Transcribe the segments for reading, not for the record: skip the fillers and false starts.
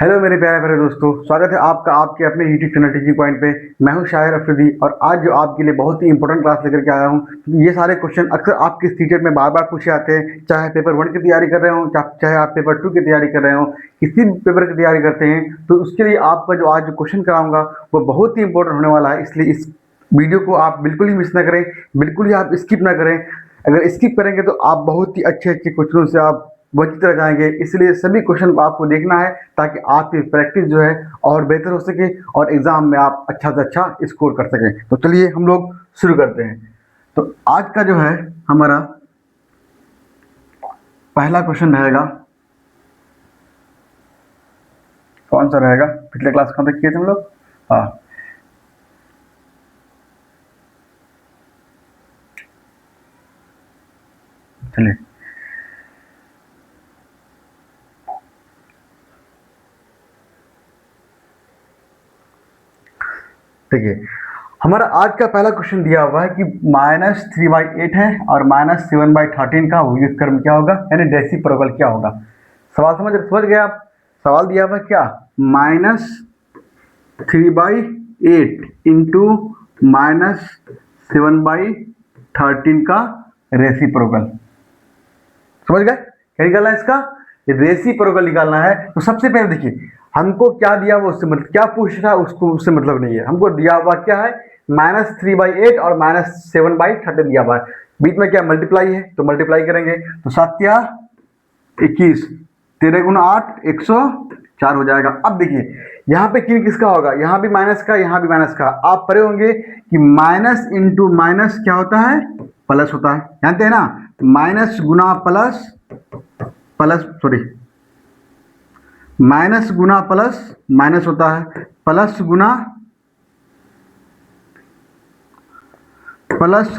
Hello मेरे प्यारे प्यारे दोस्तों, स्वागत है आपका आपके अपने यूट्यूब चैनल टीचिंग पॉइंट पे। मैं हूं शायर अफरीदी और आज जो आपके लिए बहुत ही इंपॉर्टेंट क्लास लेकर के आया हूं। ये सारे क्वेश्चन अक्सर आपके सीटेट में बार बार पूछे आते हैं, चाहे पेपर 1 की तैयारी कर रहे हो, चाहे आप पेपर 2 की तैयारी कर रहे हो, किसी भी पेपर की तैयारी करते हैं तो उसके लिए आपका जो आज जो क्वेश्चन कराऊंगा वो बहुत ही इंपॉर्टेंट होने वाला है। इसलिए इस वीडियो को आप बिल्कुल ही मिस ना करें, बिल्कुल ही आप स्किप ना करें। अगर स्किप करेंगे तो आप बहुत ही अच्छे अच्छे क्वेश्चनों से आप वंचित रह जाएंगे। इसलिए सभी क्वेश्चन को आपको देखना है ताकि आपकी प्रैक्टिस जो है और बेहतर हो सके और एग्जाम में आप अच्छा से अच्छा स्कोर कर सकें। तो चलिए हम लोग शुरू करते हैं। तो आज का जो है हमारा पहला क्वेश्चन रहेगा, कौन सा रहेगा? पिछले क्लास कहाँ तक किए थे हम लोग? हाँ, चलिए देखिए, हमारा आज का पहला क्वेश्चन दिया हुआ है कि -3/8 है और -7/13 का व्युत्क्रम क्या होगा, यानी रेसिप्रोकल क्या होगा। सवाल समझ गए आप? सवाल दिया हुआ है क्या, -3/8 इंटू -7/13 का रेसिप्रोकल। समझ गए? क्या निकालना है इसका? रेसिप्रोकल निकालना है। तो सबसे पहले देखिए, हमको क्या दिया हुआ उससे मतलब क्या पूछ रहा है उसको उससे मतलब नहीं है। हमको दिया हुआ क्या है, -3/8 और -7/13 दिया हुआ है। बीच में क्या मल्टीप्लाई है तो मल्टीप्लाई करेंगे। तो 7 21, 13 गुना 8 104 हो जाएगा। अब देखिए यहाँ पे किसका होगा, यहाँ भी माइनस का, यहाँ भी माइनस का। आप पढ़े होंगे कि माइनस इंटू माइनस क्या होता है, प्लस होता है, जानते हैं ना। माइनस गुना प्लस, प्लस सॉरी, माइनस गुना प्लस माइनस होता है, प्लस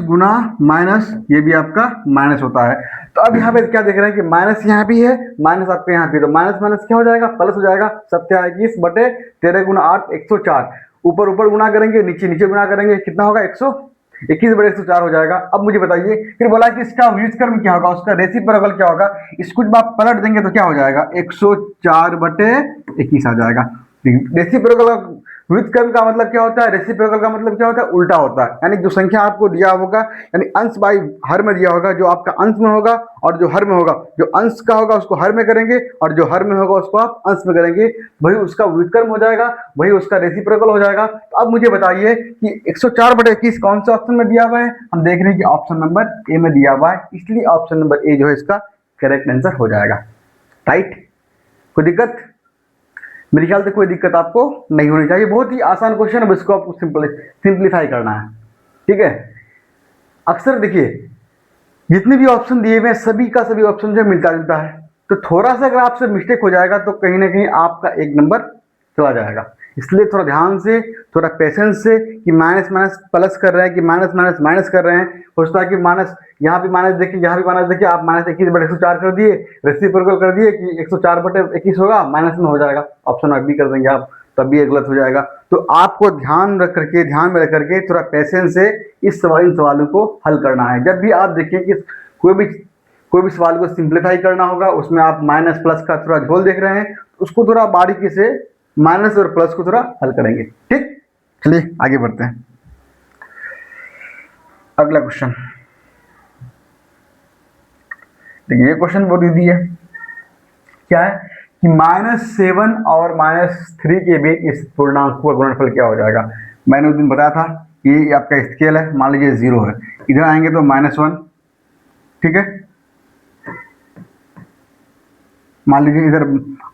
गुना माइनस ये भी आपका माइनस होता है। तो अब यहाँ पे क्या देख रहे हैं कि माइनस यहाँ भी है, माइनस आपके यहाँ भी, तो माइनस माइनस क्या हो जाएगा, प्लस हो जाएगा। 27 बटे 13 गुना 8 104, ऊपर ऊपर गुना करेंगे, नीचे नीचे गुना करेंगे, कितना होगा 121 बटे 104 हो जाएगा। अब मुझे बताइए, फिर बोला कि इसका व्युत्क्रम क्या होगा, उसका रेसिप्रोकल क्या होगा। इसको जब आप पलट देंगे तो क्या हो जाएगा, 104 बटे 21 आ जाएगा। रेसिप्रोकल व्युत्क्रम का मतलब क्या होता है, रेसिप्रोकल का मतलब क्या होता है, उल्टा होता है। यानी जो संख्या आपको दिया होगा, यानी अंश बाई हर में दिया होगा, जो आपका अंश में होगा और जो हर में होगा, जो अंश का होगा उसको हर में करेंगे और जो हर में होगा उसको आप अंश में करेंगे, वही उसका व्युत्क्रम हो जाएगा, वही उसका रेसिप्रोकल हो जाएगा। तो अब मुझे बताइए कि 104 बटे 21 कौन से ऑप्शन में दिया हुआ है। हम देख रहे हैं कि ऑप्शन नंबर ए में दिया हुआ है, इसलिए ऑप्शन नंबर ए जो है इसका करेक्ट आंसर हो जाएगा। राइट? कोई दिक्कत? मेरे ख्याल से कोई दिक्कत आपको नहीं होनी चाहिए। बहुत ही आसान क्वेश्चन है, इसको आपको सिंप्लीफाई करना है। ठीक है? अक्सर देखिए जितने भी ऑप्शन दिए हुए हैं सभी का सभी ऑप्शन जो मिलता जुलता है, तो थोड़ा सा अगर आपसे मिस्टेक हो जाएगा तो कहीं ना कहीं आपका एक नंबर चला जाएगा। इसलिए थोड़ा ध्यान से, थोड़ा पेशेंस से, कि माइनस माइनस प्लस कर रहे हैं कि माइनस माइनस माइनस कर रहे हैं। हो सकता है कि माइनस यहाँ भी माइनस देखिए, यहाँ भी माइनस देखिए, आप -21 बटे 104 कर दिए, रेसिप्रोकल कर दिए कि 104 बटे 21 होगा, माइनस में हो जाएगा, ऑप्शन आप भी कर देंगे आप, तब भी गलत हो जाएगा। तो आपको ध्यान में रख करके थोड़ा पेशेंस से इन सवालों को हल करना है। जब भी आप देखें कि कोई भी सवाल को सिंप्लीफाई करना होगा, उसमें आप माइनस प्लस का थोड़ा झोल देख रहे हैं, उसको थोड़ा बारीकी से माइनस और प्लस को थोड़ा हल करेंगे। ठीक, चलिए आगे बढ़ते हैं। अगला क्वेश्चन देखिए, ये क्वेश्चन बहुत इजी है। क्या है कि -7 और -3 के बीच इस पूर्णांक का गुणनफल क्या हो जाएगा। मैंने उस दिन बताया था कि आपका स्केल है, मान लीजिए 0 है, इधर आएंगे तो -1, ठीक है, मान लीजिए इधर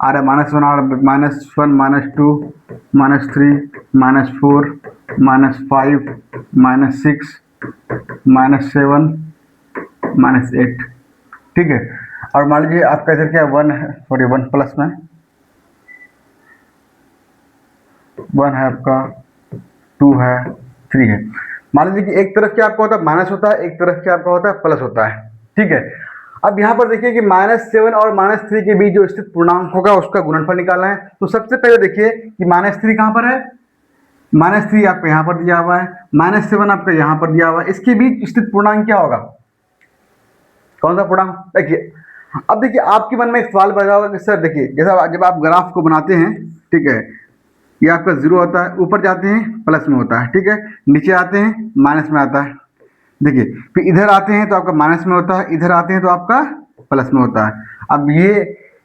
आ रहा है -1, आ रहा है -1 -2 -3 -4 -5 -6 -7 -8, ठीक है। और मान लीजिए आपका इधर क्या 1 है, सॉरी 1 प्लस में 1 है, आपका 2 है, 3 है। मान लीजिए कि एक तरफ क्या आपका होता है माइनस होता है, एक तरफ क्या आपका होता है प्लस होता है, ठीक है। अब यहाँ पर देखिए कि -7 और -3 के बीच जो स्थित पूर्णांक होगा उसका गुणनफल निकालना है। तो सबसे पहले देखिए कि -3 कहाँ पर है, -3 आपको यहाँ पर दिया हुआ है, -7 आपका यहाँ पर दिया हुआ है, इसके बीच स्थित पूर्णांक क्या होगा, कौन सा पूर्णांक? देखिए अब देखिए आपके मन में एक सवाल पैदा होगा कि सर देखिए जैसा जब आप ग्राफ को बनाते हैं, ठीक है, ये आपका जीरो होता है, ऊपर जाते हैं प्लस में होता है, ठीक है, नीचे आते हैं माइनस में आता है। देखिए फिर इधर आते हैं तो आपका माइनस में होता है, इधर आते हैं तो आपका प्लस में होता है। अब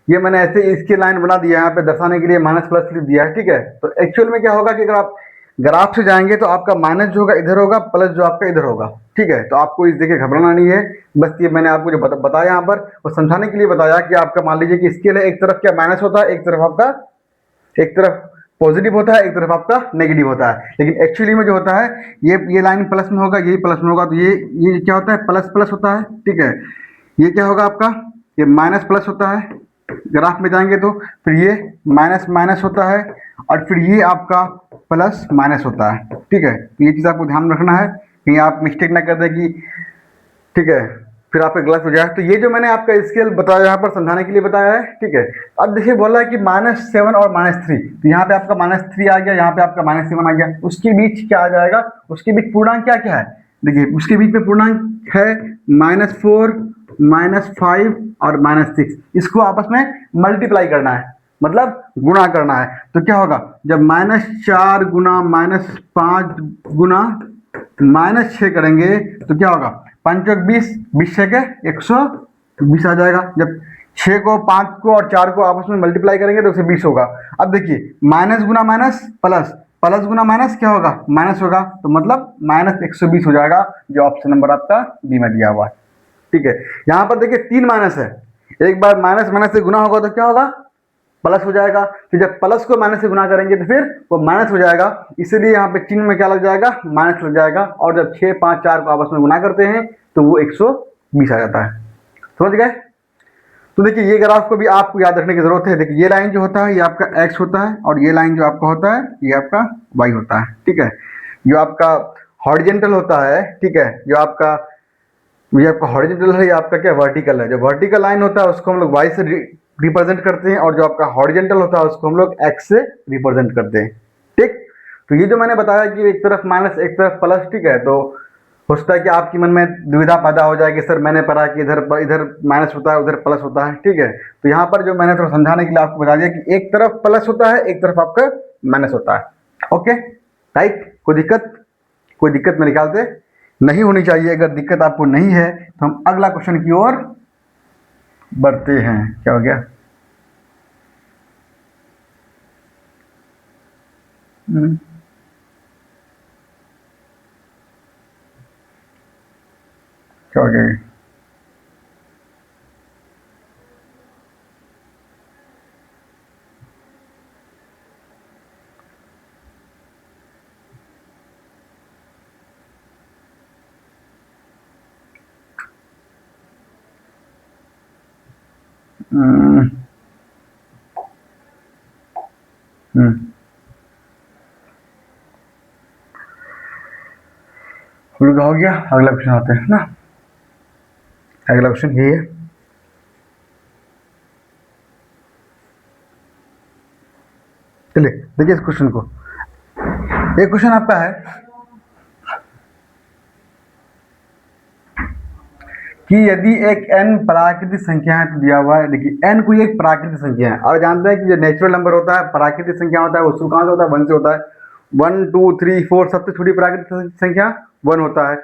ये मैंने ऐसे इसकी लाइन बना दिया है यहाँ पे दर्शाने के लिए, माइनस प्लस लिख दिया है, ठीक है। तो एक्चुअल में क्या होगा कि अगर आप ग्राफ से जाएंगे तो आपका माइनस जो होगा इधर होगा, प्लस जो आपका इधर होगा, ठीक है। तो आपको इस देखिए घबराना नहीं है, बस ये मैंने आपको जो बताया यहाँ पर और समझाने के लिए बताया कि आपका मान लीजिए कि स्केल है, एक तरफ क्या माइनस होता है, एक तरफ आपका, एक तरफ पॉजिटिव होता है, एक तरफ आपका नेगेटिव होता है। लेकिन एक्चुअली में जो होता है ये लाइन प्लस में होगा, यही प्लस में होगा, तो ये क्या होता है, प्लस प्लस होता है, ठीक है। ये क्या होगा आपका, ये माइनस प्लस होता है, ग्राफ में जाएंगे तो फिर ये माइनस माइनस होता है और फिर ये आपका प्लस माइनस होता है, ठीक है। तो ये चीज़ आपको ध्यान रखना है, कहीं आप मिस्टेक ना कर दें कि, ठीक है, फिर आपका गलत हो जाए। तो ये जो मैंने आपका स्केल बताया यहाँ पर समझाने के लिए बताया है, ठीक है। अब देखिए बोला है कि -7 और -3, तो यहाँ पे आपका -3 आ गया, यहाँ पे आपका -7 आ गया, उसके बीच क्या आ जाएगा, उसके बीच पूर्णांक क्या क्या है, देखिए उसके बीच में पूर्णांक है -4, -5 और -6। इसको आपस में मल्टीप्लाई करना है, मतलब गुणा करना है। तो क्या होगा, जब -4 गुना -5 गुना -6 करेंगे तो क्या होगा, 5 चौक 20, 20 छः के 120 आ जाएगा। जब 6 को 5 को और 4 को आपस में मल्टीप्लाई करेंगे तो 120 होगा। अब देखिए माइनस गुना माइनस प्लस, प्लस गुना माइनस क्या होगा, माइनस होगा, तो मतलब -120 हो जाएगा, जो ऑप्शन नंबर आपका बी में दिया हुआ है, ठीक है। यहाँ पर देखिए 3 माइनस है, एक बार माइनस माइनस से गुना होगा तो क्या होगा, प्लस हो जाएगा। फिर जब प्लस को माइनस से गुना करेंगे तो फिर वो माइनस हो जाएगा, इसलिए यहाँ पे चिन्ह में क्या लग जाएगा, माइनस लग जाएगा। और जब 6, 5, 4 को आपस में गुना करते हैं तो वो 120 आ जाता है, समझ गए। तो देखिए ये ग्राफ को भी आपको याद रखने की जरूरत है। देखिए ये लाइन जो होता है ये आपका x होता है और ये लाइन जो आपका होता है ये आपका y होता है, ठीक है। जो आपका हॉरिजेंटल होता है, ठीक है, जो आपका ये आपका हॉरिजेंटल है, ये आपका क्या वर्टिकल है। जो वर्टिकल लाइन होता है उसको हम लोग y से रिप्रेजेंट करते हैं और जो आपका हॉरिजेंटल होता है उसको हम लोग x से रिप्रेजेंट करते हैं, ठीक। तो ये जो मैंने बताया कि एक तरफ माइनस एक तरफ प्लस, ठीक है, तो हो सकता है कि आपके मन में दुविधा पैदा हो जाए कि सर मैंने पढ़ा कि इधर माइनस होता है उधर प्लस होता है, ठीक है। तो यहाँ पर जो मैंने थोड़ा समझाने के लिए आपको बता दिया कि एक तरफ प्लस होता है, एक तरफ आपका माइनस होता है, ओके राइट। कोई दिक्कत मेरे ख्याल से नहीं होनी चाहिए। अगर दिक्कत आपको नहीं है तो हम अगला क्वेश्चन की ओर बढ़ते हैं। क्या हो गया, क्या हो गया, हो गया। अगला क्वेश्चन आते हैं ना, अगला क्वेश्चन यही है, चलिए देखिए इस क्वेश्चन को। एक क्वेश्चन आपका है कि यदि एक n प्राकृतिक संख्या है तो दिया हुआ है। देखिए n कोई एक प्राकृतिक संख्या है और जानते हैं कि जो नेचुरल नंबर होता है, प्राकृतिक संख्या होता है, वो शुरू कहाँ से होता है, 1 से होता है। 1, 2, 3, 4 सबसे छोटी प्राकृतिक संख्या 1 होता है।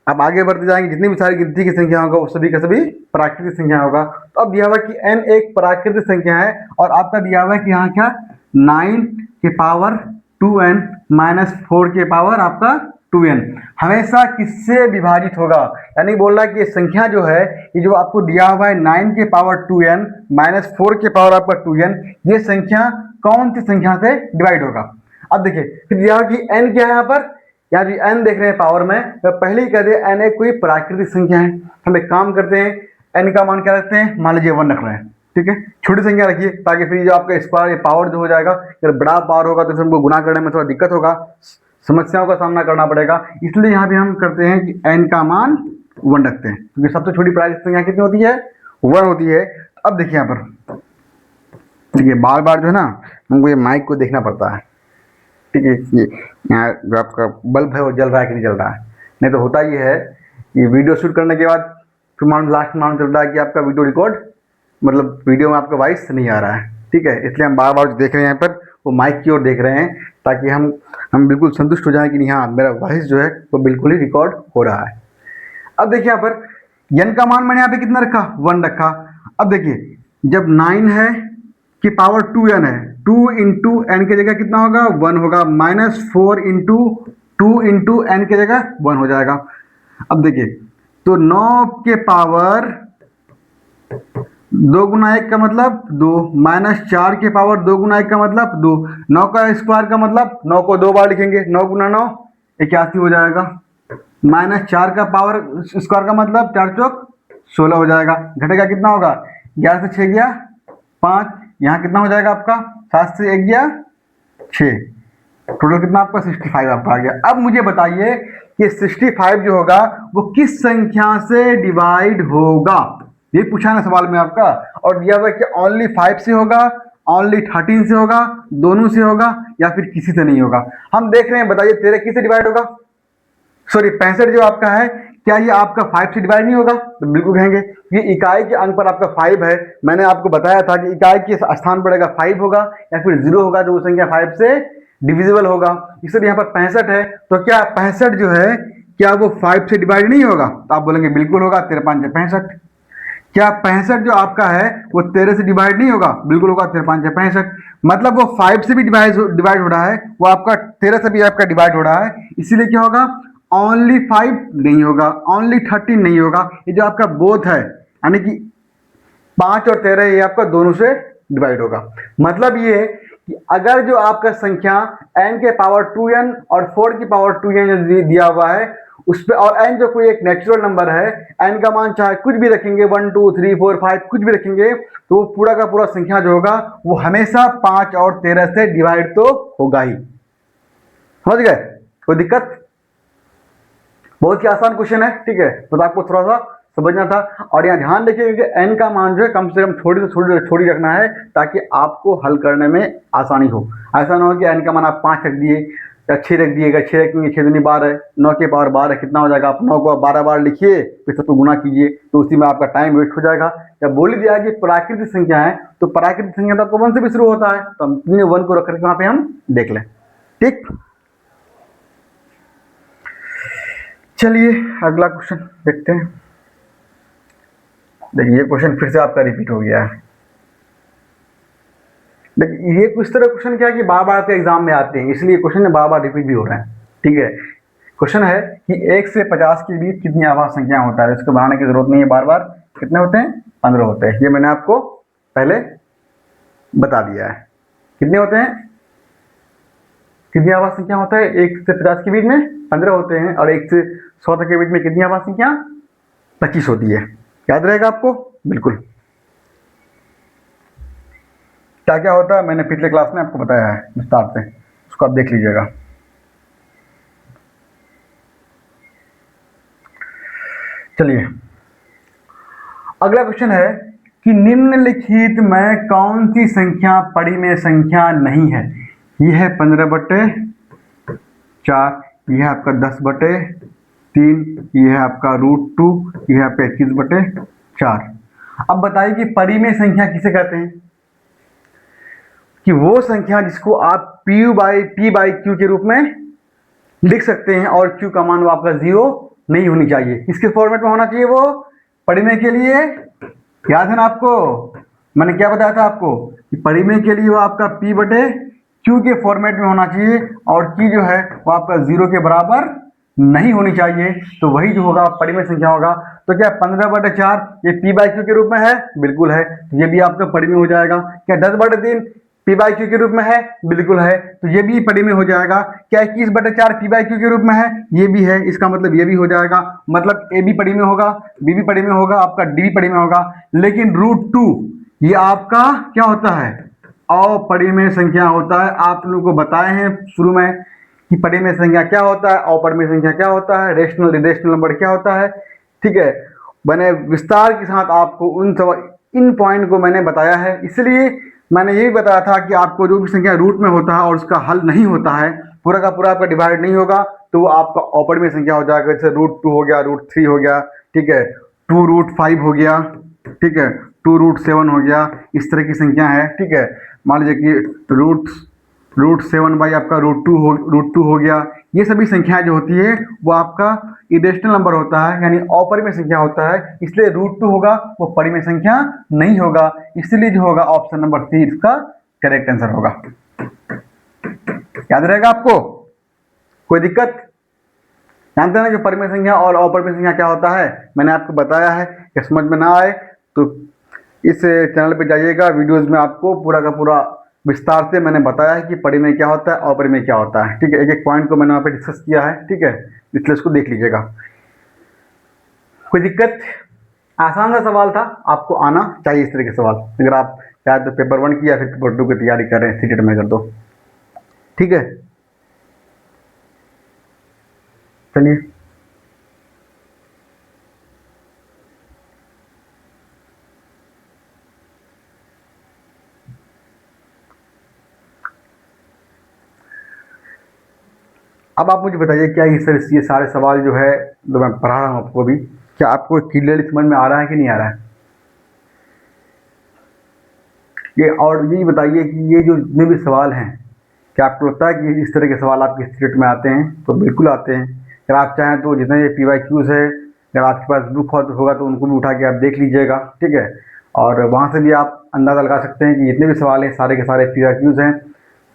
अब आगे बढ़ते जाएंगे, जितनी भी सारी गिनती की संख्या होगा वो सभी का सभी प्राकृतिक संख्या होगा। तो अब दिया हुआ कि n एक प्राकृतिक संख्या है और आपका दिया हुआ है कि यहाँ क्या 9 के पावर 2n माइनस 4 के पावर आपका 2n हमेशा किससे विभाजित होगा। यानी बोल रहा है कि ये संख्या जो है, ये जो आपको दिया हुआ है 9 के पावर 2n माइनस 4 के पावर आपका 2n, ये संख्या कौन सी संख्या से डिवाइड होगा। अब देखिए फिर दिया हुआ कि n क्या है, यहाँ पर यहाँ जो n देख रहे हैं पावर में, तो पहले ही कह दिया n एक कोई प्राकृतिक संख्या है। हम एक काम करते हैं, n का मान क्या रखते हैं, मान लीजिए 1 रख रहे हैं, ठीक है, छोटी संख्या रखिए ताकि फिर जो आपका स्क्वायर पावर जो हो जाएगा, अगर बड़ा पावर होगा तो फिर हमको गुना करने में थोड़ा दिक्कत होगा, समस्याओं का सामना करना पड़ेगा। इसलिए यहाँ भी हम करते हैं कि n का मान 1 रखते हैं, क्योंकि सबसे छोटी प्राकृतिक संख्या कितनी होती है, 1 होती है। अब देखिए यहाँ पर, देखिए बार बार जो है ना हमको ये माइक को देखना पड़ता है, ठीक है। ये यहाँ जो आपका बल्ब है वो जल रहा है कि नहीं जल रहा है, नहीं तो होता ये है कि वीडियो शूट करने के बाद फिर मालूम लास्ट मालूम चलता है कि आपका वीडियो रिकॉर्ड मतलब वीडियो में आपका वॉइस नहीं आ रहा है, ठीक है, इसलिए हम बार बार जो देख रहे हैं यहाँ पर वो माइक की ओर देख रहे हैं, ताकि हम बिल्कुल संतुष्ट हो जाएं कि नहीं, हाँ मेरा वॉइस जो है वो बिल्कुल ही रिकॉर्ड हो रहा है। अब देखिए यहाँ पर n का मान मैंने यहाँ पे कितना रखा, 1 रखा। अब देखिए जब 9 है कि पावर 2n है, 2 इंटू एन की जगह कितना होगा, 1 होगा, -4 इंटू 2 इंटू एन की जगह 1 हो जाएगा। अब देखिए तो 9 के पावर 2 गुना 1 का मतलब 2, -4 के पावर 2 गुना 1 का मतलब 2, 9 का स्क्वायर का मतलब 9 को 2 बार लिखेंगे, 9 गुना 9 81 हो जाएगा, -4 का पावर स्क्वायर का मतलब 4 चौक 16 हो जाएगा, घटेगा कितना होगा, 11 से 6 गया 5, यहाँ कितना हो जाएगा आपका, 7 से 1 गया 6, टोटल कितना आपका 65 आपका आ गया। अब मुझे बताइए कि 65 जो होगा वो किस संख्या से डिवाइड होगा, ये पूछा ना सवाल में आपका, और दिया हुआ कि ओनली 5 से होगा, ओनली 13 से होगा, दोनों से होगा, या फिर किसी से नहीं होगा। हम देख रहे हैं, बताइए 13 किससे डिवाइड होगा, सॉरी 65 जो आपका है, क्या ये आपका 5 से डिवाइड नहीं होगा, तो बिल्कुल कहेंगे ये इकाई के अंक पर आपका 5 है। मैंने आपको बताया था कि इकाई के स्थान पर अगर 5 होगा या फिर 0 होगा तो वो संख्या 5 से डिविजिबल होगा। इसलिए यहाँ पर 65 है, तो क्या 65 जो है क्या वो 5 से डिवाइड नहीं होगा, तो आप बोलेंगे बिल्कुल होगा, 13 5 65। क्या 65 जो आपका है वो 13 से डिवाइड नहीं होगा, बिल्कुल होगा, 13 5 65। मतलब वो 5 से भी डिवाइड हो रहा है, वो आपका 13 से भी आपका डिवाइड हो रहा है, इसीलिए क्या होगा, ओनली 5 नहीं होगा, ओनली 13 नहीं होगा, ये जो आपका बोथ है, यानी कि 5 और 13 ये आपका दोनों से डिवाइड होगा। मतलब ये कि अगर जो आपका संख्या n के पावर 2n और 4 की पावर 2n दिया हुआ है उस पे, और n जो कोई एक नेचुरल नंबर है, n का मान चाहे कुछ भी रखेंगे, 1 2 3 4 5 कुछ भी रखेंगे, तो वो पूरा का पूरा संख्या जो होगा वो हमेशा 5 और 13 से डिवाइड तो होगा ही। समझ गए, कोई दिक्कत, बहुत ही आसान क्वेश्चन है, ठीक है, तो आपको थोड़ा सा समझना था। और यहाँ ध्यान रखिए कि n का मान जो है कम से कम थोड़ी से थोड़ी रखना है, ताकि आपको हल करने में आसानी हो। ऐसा ना हो कि n का मान आप 5 रख दिए या 6 रख दिएगा, 6 रखेंगे 6 दूनी 12, 9 के पावर 12 कितना हो जाएगा, आप 9 को 12 बार लिखिए, फिर सबको गुना कीजिए, तो उसी में आपका टाइम वेस्ट हो जाएगा। जब बोल दिया कि प्राकृतिक संख्या है, तो प्राकृतिक संख्या तो आपको 1 से भी शुरू होता है, तो हम 1 को रख करके वहाँ पे हम देख लें, ठीक। चलिए अगला क्वेश्चन देखते हैं। देखिए ये क्वेश्चन फिर से आपका रिपीट हो गया है। देखिए ये किस तरह क्वेश्चन क्या है कि बार बार आपके एग्जाम में आते हैं, इसलिए क्वेश्चन बार बार रिपीट भी हो रहे हैं, ठीक है। क्वेश्चन है कि 1 से 50 के बीच कितनी आवाज संख्या होता है, इसको बनाने की जरूरत नहीं है, बार बार कितने होते हैं, 15 होते हैं, ये मैंने आपको पहले बता दिया है। कितने होते हैं, कितनी आवाज संख्या होता है, 1 से 50 के बीच में 15 होते हैं, और 1 से 100 तक के बीच में कितनी आवाज संख्या 25 होती है। याद रहेगा आपको, बिल्कुल। क्या क्या होता है मैंने पिछले क्लास में आपको बताया है विस्तार से, उसको आप देख लीजिएगा। चलिए अगला क्वेश्चन है कि निम्नलिखित में कौन सी संख्या परिमेय संख्या नहीं है। यह है 15/4, यह है आपका 10/3, यह है आपका √2, यह है आपका 21/4। अब बताइए कि परिमेय संख्या किसे कहते हैं, कि वो संख्या जिसको आप p/q के रूप में लिख सकते हैं, और q का मान वो आपका 0 नहीं होनी चाहिए। किसके फॉर्मेट में होना चाहिए वो, परिमेय के लिए, याद है ना आपको, मैंने क्या बताया था आपको कि परिमेय के लिए वो आपका p/q के फॉर्मेट में होना चाहिए, और q जो है वो आपका 0 के बराबर नहीं होनी चाहिए, तो वही जो होगा परिमेय संख्या होगा। तो क्या 15/4 ये p/q के रूप में है, बिल्कुल है, तो ये भी आपका परिमेय हो जाएगा। क्या 10/3 p/q के रूप में है, बिल्कुल है, तो ये भी परिमेय हो जाएगा। क्या 21/4 p/q के रूप में है, ये भी है, इसका मतलब ये भी हो जाएगा। मतलब a भी परिमेय होगा, b भी परिमेय होगा, आपका d भी परिमेय होगा। लेकिन √2 ये आपका क्या होता है, अपरिमेय संख्या होता है। आप लोगों को बताए हैं शुरू में कि परिमेय संख्या क्या होता है, अपरिमेय संख्या क्या होता है, रेशनल इरेशनल नंबर क्या होता है, ठीक है। मैंने विस्तार के साथ आपको इन पॉइंट को मैंने बताया है, इसलिए मैंने ये भी बताया था कि आपको जो भी संख्या रूट में होता है और उसका हल नहीं होता है, पूरा का पूरा आपका डिवाइड नहीं होगा, तो वो आपका अपरिमेय संख्या हो जाएगा। जैसे √2 हो गया, √3 हो गया, ठीक है, 2 √5 हो गया, ठीक है, 2√7 हो गया, इस तरह की संख्या है, ठीक है। मान लीजिए कि √7 बाई आपका √2 हो गया। ये सभी संख्याएं जो होती है वो आपका इरेशनल नंबर होता है, यानी अपरिमेय संख्या होता है, इसलिए √2 होगा, वो परिमेय संख्या नहीं होगा, इसलिए जो होगा ऑप्शन नंबर सी इसका करेक्ट आंसर होगा। याद रहेगा आपको? कोई दिक्कत? जानते हैं ना कि परिमेय संख्या और अपरिमेय संख्या क्या होता है, मैंने आपको बताया है। कि समझ में ना आए तो इस चैनल पे जाइएगा, वीडियोस में आपको पूरा का पूरा विस्तार से मैंने बताया है कि परिमेय क्या होता है, अपरिमेय क्या होता है, ठीक है। एक एक पॉइंट को मैंने वहाँ पे डिस्कस किया है, ठीक है, इसलिए इसको देख लीजिएगा। कोई दिक्कत? आसान सा सवाल था, आपको आना चाहिए इस तरह के सवाल। अगर आप चाहे तो पेपर 1 की या फिर पेपर 2 की तैयारी कर रहे हैं सीटेट में कर दो, ठीक है। चलिए अब आप मुझे बताइए, क्या ये सारे सवाल जो है जो मैं पढ़ा रहा हूँ आपको अभी, क्या आपको क्लियरली समझ में आ रहा है कि नहीं आ रहा है? ये और ये बताइए कि ये जो जितने भी सवाल हैं, क्या आपको लगता है कि इस तरह के सवाल आपके स्टेट में आते हैं? तो बिल्कुल आते हैं। अगर आप चाहें तो जितने ये PYQs है, अगर आपके पास बुक होगा तो उनको भी उठा के आप देख लीजिएगा, ठीक है। और वहाँ से भी आप अंदाज़ा लगा सकते हैं कि जितने भी सवाल हैं सारे के सारे PYQs हैं,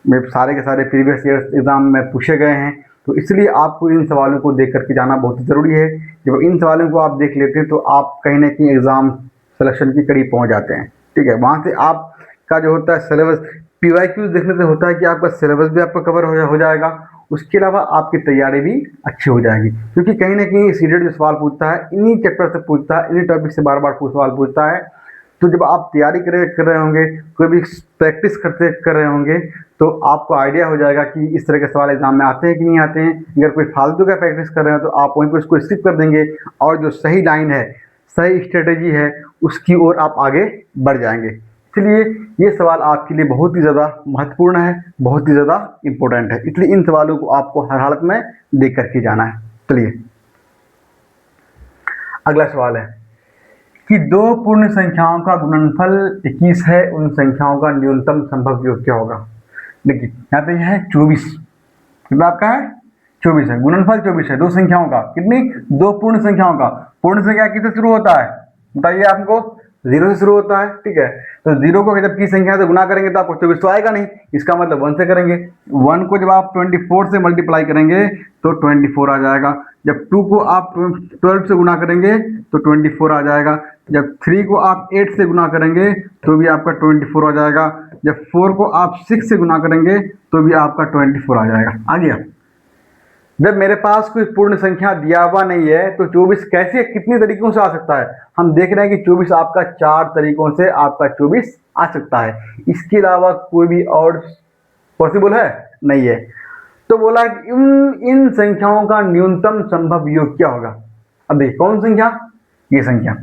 सारे के सारे प्रीवियस ईयर्स एग्जाम में पूछे गए हैं। तो इसलिए आपको इन सवालों को देख करके जाना बहुत ज़रूरी है। जब इन सवालों को आप देख लेते हैं तो आप कहीं ना कहीं एग्ज़ाम सिलेक्शन के करीब पहुँच जाते हैं, ठीक है। वहाँ से आपका जो होता है सिलेबस, PYQs देखने से होता है कि आपका सिलेबस भी आपका कवर हो जाएगा, उसके अलावा आपकी तैयारी भी अच्छी हो जाएगी। क्योंकि कहीं ना कहीं सीटेट जो सवाल पूछता है इन्हीं चैप्टर से पूछता है, इन्हीं टॉपिक से बार बार सवाल पूछता है। तो जब आप तैयारी कर रहे होंगे, कोई भी प्रैक्टिस कर रहे होंगे, तो आपको आइडिया हो जाएगा कि इस तरह के सवाल एग्जाम में आते हैं कि नहीं आते हैं। अगर कोई फालतू का प्रैक्टिस कर रहे हैं तो आप वहीं पर उसको स्किप कर देंगे, और जो सही लाइन है, सही स्ट्रेटेजी है, उसकी ओर आप आगे बढ़ जाएंगे। इसलिए ये सवाल आपके लिए बहुत ही ज़्यादा महत्वपूर्ण है, बहुत ही ज़्यादा इम्पोर्टेंट है, इसलिए इन सवालों को आपको हर हालत में देख करके जाना है। चलिए अगला सवाल है कि दो पूर्ण संख्याओं का गुणनफल 21 है, उन संख्याओं का न्यूनतम संभव योग क्या होगा? देखिए यहाँ पे है 24, कितना आपका है? 24 है। गुणनफल 24 है दो संख्याओं का, कितनी? दो पूर्ण संख्याओं का। पूर्ण संख्या किससे शुरू होता है बताइए? आपको 0 से शुरू होता है, ठीक है। तो 0 को जब की संख्या से गुना करेंगे तो आपको 24 तो आएगा नहीं, इसका मतलब 1 से करेंगे। 1 को जब आप 24 से मल्टीप्लाई करेंगे तो 24 आ जाएगा। जब 2 को आप 12 से गुना करेंगे तो 24 आ जाएगा। जब 3 को आप 8 से गुना करेंगे तो भी आपका 24 आ जाएगा। जब 4 को आप 6 से गुना करेंगे तो भी आपका 24 आ जाएगा। आ गया? जब मेरे पास कोई पूर्ण संख्या दिया हुआ नहीं है तो 24 कैसे, कितने तरीकों से आ सकता है? हम देख रहे हैं कि 24 आपका 4 तरीकों से आपका 24 आ सकता है, इसके अलावा कोई भी और पॉसिबल है? नहीं है। तो बोला कि इन संख्याओं का न्यूनतम संभव योग क्या होगा? अब देखिए कौन संख्या? ये संख्या।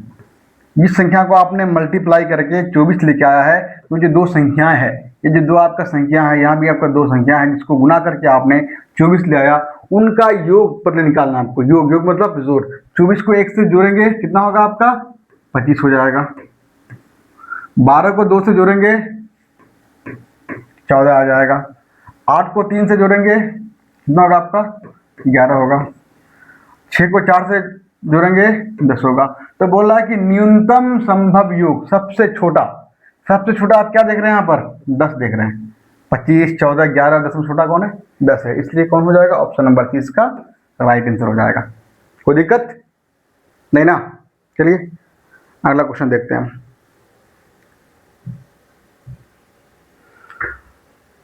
जिस संख्या को आपने मल्टीप्लाई करके 24 लेके आया है, तो जो दो संख्याएं हैं, ये जो दो आपका संख्या है, यहाँ भी आपका दो संख्या है, जिसको गुना करके आपने 24 ले आया, उनका योग पहले निकालना आपको। योग मतलब जोड़। 24 को 1 से जोड़ेंगे कितना होगा आपका? 25 हो जाएगा। 12 को 2 से जोड़ेंगे 14 आ जाएगा। 8 को 3 से जोड़ेंगे कितना होगा आपका? 11 होगा। 6 को 4 से जोड़ेंगे 10 होगा। तो बोल रहा है कि न्यूनतम संभव योग सबसे छोटा आप क्या देख रहे हैं यहाँ पर? 10 देख रहे हैं। 25, 14, 11, 10 में छोटा कौन है? 10 है, इसलिए कौन हो जाएगा? ऑप्शन नंबर 30 का राइट आंसर हो जाएगा। कोई दिक्कत नहीं ना? चलिए अगला क्वेश्चन देखते हैं।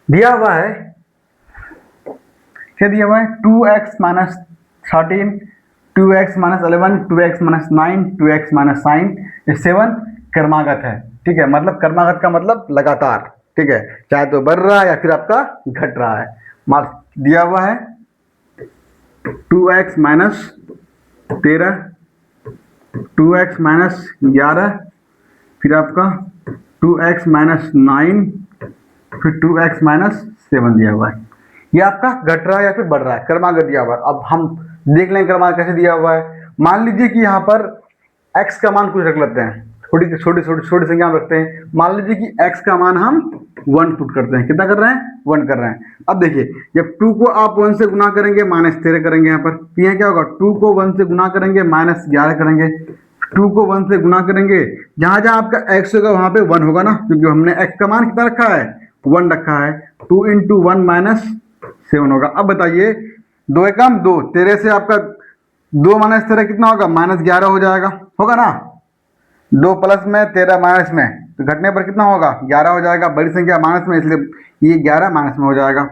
दिया हुआ है, क्या दिया हुआ है? 2x minus 13, 2x minus 11, 2x minus 9, 2x minus 7 क्रमागत है, ठीक है। मतलब क्रमागत का मतलब लगातार, ठीक है, चाहे तो बढ़ रहा है या फिर आपका घट रहा है। मान दिया हुआ है 2x माइनस 13, 2x माइनस 11, फिर आपका 2x माइनस 9, फिर 2x माइनस 7 दिया हुआ है। ये आपका घट रहा है या फिर बढ़ रहा है, क्रमागत दिया हुआ है। अब हम देख लें क्रमागत कैसे दिया हुआ है। मान लीजिए कि यहाँ पर x का मान कुछ रख लेते हैं, छोटी छोटी छोटी छोटी संख्या हम रखते हैं। मान लीजिए कि x का मान हम 1 पुट करते हैं। कितना कर रहे हैं? 1 कर रहे हैं। अब देखिए जब 2 को आप 1 से गुना करेंगे -13 करेंगे यहाँ पर, तो यहाँ क्या होगा, 2 को 1 से गुना करेंगे -11 करेंगे, 2 को 1 से गुना करेंगे, जहां जहां आपका x होगा वहां पे 1 होगा ना, क्योंकि हमने x का मान कितना रखा है, 1 रखा है। 2 × 1 -7 होगा। अब बताइए 2 एकम 2, 13 से आपका 2 - 13 कितना होगा, -11 हो जाएगा, होगा ना। 2 प्लस में 13 माइनस में, तो घटने पर कितना होगा, 11 हो जाएगा। बड़ी संख्या माइनस में, इसलिए ये 11 माइनस में हो जाएगा।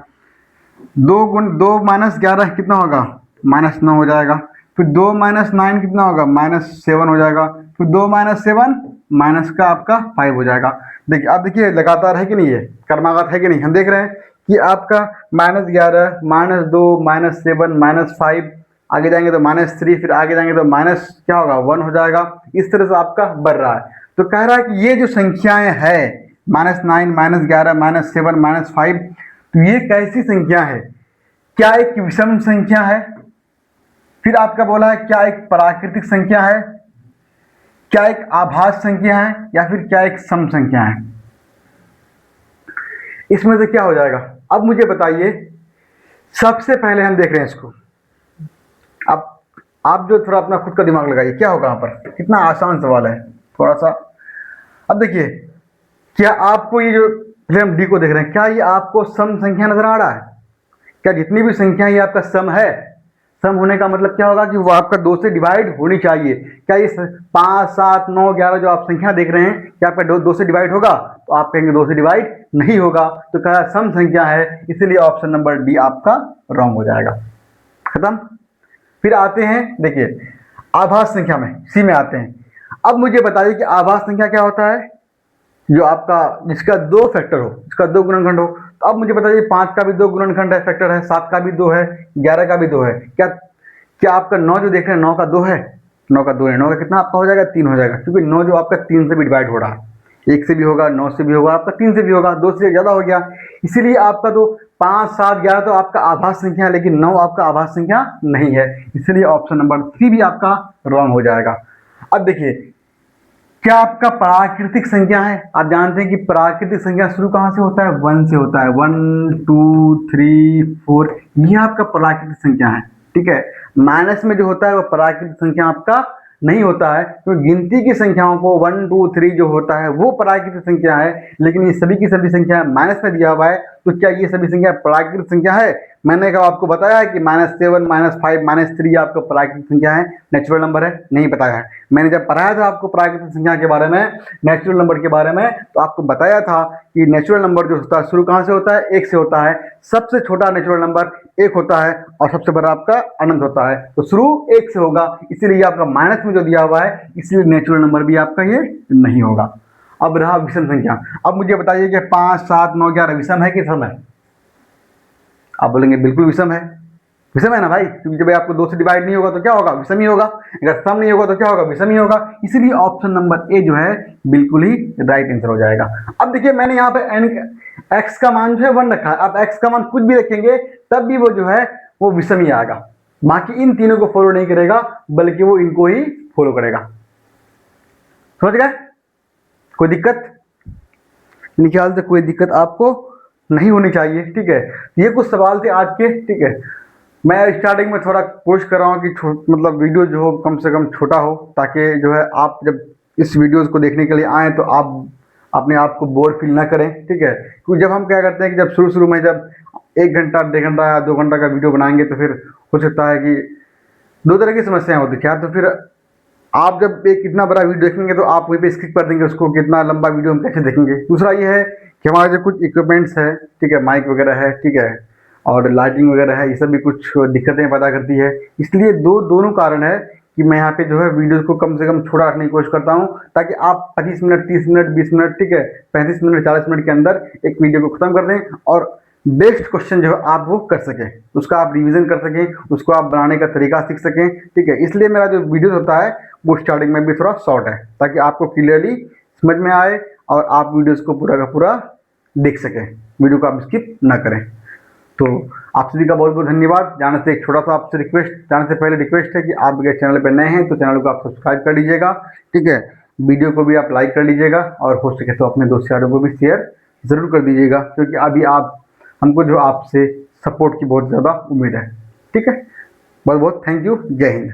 2 - 11 कितना होगा, -9 हो जाएगा। फिर 2 - 9 कितना होगा, -7 हो जाएगा। फिर 2 - 7 माइनस का आपका 5 हो जाएगा। देखिए अब देखिए लगातार है कि नहीं, है क्रमागत है कि नहीं। हम देख रहे हैं कि आपका -11 -2 -7 -5, आगे जाएंगे तो -3, फिर आगे जाएंगे तो माइनस क्या होगा, 1 हो जाएगा। इस तरह से आपका बढ़ रहा है। तो कह रहा है कि ये जो संख्याएं है -9 -11 -7 -5, तो ये कैसी संख्या है, क्या एक विषम संख्या है, फिर आपका बोला है क्या एक प्राकृतिक संख्या है, क्या एक आभास संख्या है, या फिर क्या एक सम संख्या है। इसमें से क्या हो जाएगा, अब मुझे बताइए। सबसे पहले हम देख रहे हैं इसको। अब आप जो थोड़ा अपना खुद का दिमाग लगाइए, क्या होगा यहाँ पर, कितना आसान सवाल है थोड़ा सा। अब देखिए क्या आपको ये जो पहले हम डी को देख रहे हैं, क्या ये आपको सम संख्या नजर आ रहा है? क्या जितनी भी संख्या ये आपका सम है? सम होने का मतलब क्या होगा कि वो आपका 2 से डिवाइड होनी चाहिए। क्या इस 5 7 9 11 जो आप संख्या देख रहे हैं, क्या आपका 2 से डिवाइड होगा? तो आप कहेंगे 2 से डिवाइड नहीं होगा। तो क्या सम संख्या है, इसलिए ऑप्शन नंबर डी आपका रॉन्ग हो जाएगा। खत्म। फिर आते हैं देखिए आभास संख्या में, सी में आते हैं। अब मुझे बताइए कि आभास संख्या क्या होता है, जो आपका जिसका 2 फैक्टर हो, जिसका 2 गुणनखंड हो। तो अब मुझे बताइए 5 का भी 2 गुणनखंड है, फैक्टर है, 7 का भी 2 है, 11 का भी 2 है। क्या आपका 9 जो देख रहे हैं 9 का 2 है? 9 का 2 है, 9 का कितना आपका हो जाएगा, 3 हो जाएगा, क्योंकि 9 जो आपका 3 से भी डिवाइड हो रहा है। 1 से भी होगा, 9 से भी होगा, आपका 3 से भी होगा, 2 से ज़्यादा हो गया। इसीलिए आपका तो 5 7 11 तो आपका आभास संख्या है, लेकिन 9 आपका आभास संख्या नहीं है, इसलिए ऑप्शन नंबर 3 भी आपका रॉन्ग हो जाएगा। अब देखिए क्या आपका प्राकृतिक संख्या है? आप जानते हैं कि प्राकृतिक संख्या शुरू कहां से होता है, 1 से होता है। 1 2 3 4 ये आपका प्राकृतिक संख्या है, ठीक है। माइनस में जो होता है वो प्राकृतिक संख्या आपका नहीं होता है। तो गिनती की संख्याओं को 1 2 3 जो होता है वो प्राकृतिक संख्या है, लेकिन ये सभी की सभी संख्या माइनस में दिया हुआ है। तो क्या ये सभी संख्या प्राकृतिक संख्या है? मैंने कहा आपको बताया है कि -7 -5 -3 आपका प्राकृतिक संख्या है, नेचुरल नंबर है, नहीं बताया है। मैंने जब पढ़ाया था आपको प्राकृतिक संख्या के बारे में, नेचुरल नंबर के बारे में, तो आपको बताया था कि नेचुरल नंबर जो होता है शुरू कहाँ से होता है, 1 से होता है। सबसे छोटा नेचुरल नंबर 1 होता है और सबसे बड़ा आपका अनंत होता है। तो शुरू 1 से होगा, इसीलिए आपका माइनस में जो दिया हुआ है, इसलिए नेचुरल नंबर भी आपका ये नहीं होगा। अब रहा विषम संख्या। अब मुझे बताइए कि 5 7 9 11 विषम है कि सम है? आप बोलेंगे बिल्कुल विषम है। विषम है ना भाई, क्योंकि जब आपको 2 से डिवाइड नहीं होगा तो क्या होगा, विषम ही होगा। अगर सम नहीं होगा तो क्या होगा, विषम ही होगा। इसीलिए ऑप्शन नंबर ए जो है बिल्कुल ही राइट आंसर हो जाएगा। अब देखिए मैंने यहाँ पे एक्स का मान जो है 1 रखा है। अब एक्स का मान कुछ भी रखेंगे तब भी वो जो है वो विषम ही आएगा। बाकी इन तीनों को फॉलो नहीं करेगा, बल्कि वो इनको ही फॉलो करेगा। समझ गए? कोई दिक्कत? मेरे ख्याल से कोई दिक्कत आपको नहीं होनी चाहिए, ठीक है। ये कुछ सवाल थे आज के, ठीक है। मैं स्टार्टिंग में थोड़ा कोशिश कर रहा हूँ कि मतलब वीडियो जो हो कम से कम छोटा हो, ताकि जो है आप जब इस वीडियोस को देखने के लिए आएँ तो आप अपने आप को बोर फील ना करें, ठीक है। क्योंकि जब हम क्या करते हैं कि जब शुरू में जब 1 घंटा 1.5 घंटा या 2 घंटा का वीडियो बनाएंगे तो फिर हो सकता है कि 2 तरह की समस्याएं होती क्या, तो फिर आप जब एक इतना बड़ा वीडियो देखेंगे तो आप वहीं पे स्किप कर देंगे उसको, कितना लंबा वीडियो हम कैसे देखेंगे। दूसरा ये है कि हमारे जो कुछ इक्विपमेंट्स है, ठीक है, माइक वगैरह है, ठीक है, और लाइटिंग वगैरह है, ये सब भी कुछ दिक्कतें पैदा करती है। इसलिए दोनों कारण है कि मैं यहाँ पे जो है वीडियोस को कम से कम छोटा रखने की कोशिश करता हूँ, ताकि आप 25 मिनट 30 मिनट 20 मिनट, ठीक है, 35 मिनट 40 मिनट के अंदर एक वीडियो को खत्म कर दें और बेस्ट क्वेश्चन जो है आप वो कर सकें, उसका आप रिवीजन कर सकें, उसको आप बनाने का तरीका सीख सकें, ठीक है। इसलिए मेरा जो वीडियो होता है वो स्टार्टिंग में भी थोड़ा शॉर्ट है, ताकि आपको क्लियरली समझ में आए और आप वीडियोस को पूरा का पूरा देख सकें, वीडियो को आप स्किप ना करें। तो आप सभी का बहुत बहुत धन्यवाद। जाने से एक छोटा सा आपसे रिक्वेस्ट, जाने से पहले रिक्वेस्ट है कि आप अगर चैनल पर नए हैं तो चैनल को आप सब्सक्राइब कर लीजिएगा, ठीक है। वीडियो को भी आप लाइक कर लीजिएगा और हो सके तो अपने दोस्त यारों को भी शेयर ज़रूर कर दीजिएगा, क्योंकि अभी आप हमको जो आपसे सपोर्ट की बहुत ज़्यादा उम्मीद है। ठीक है, बहुत बहुत थैंक यू। जय हिंद।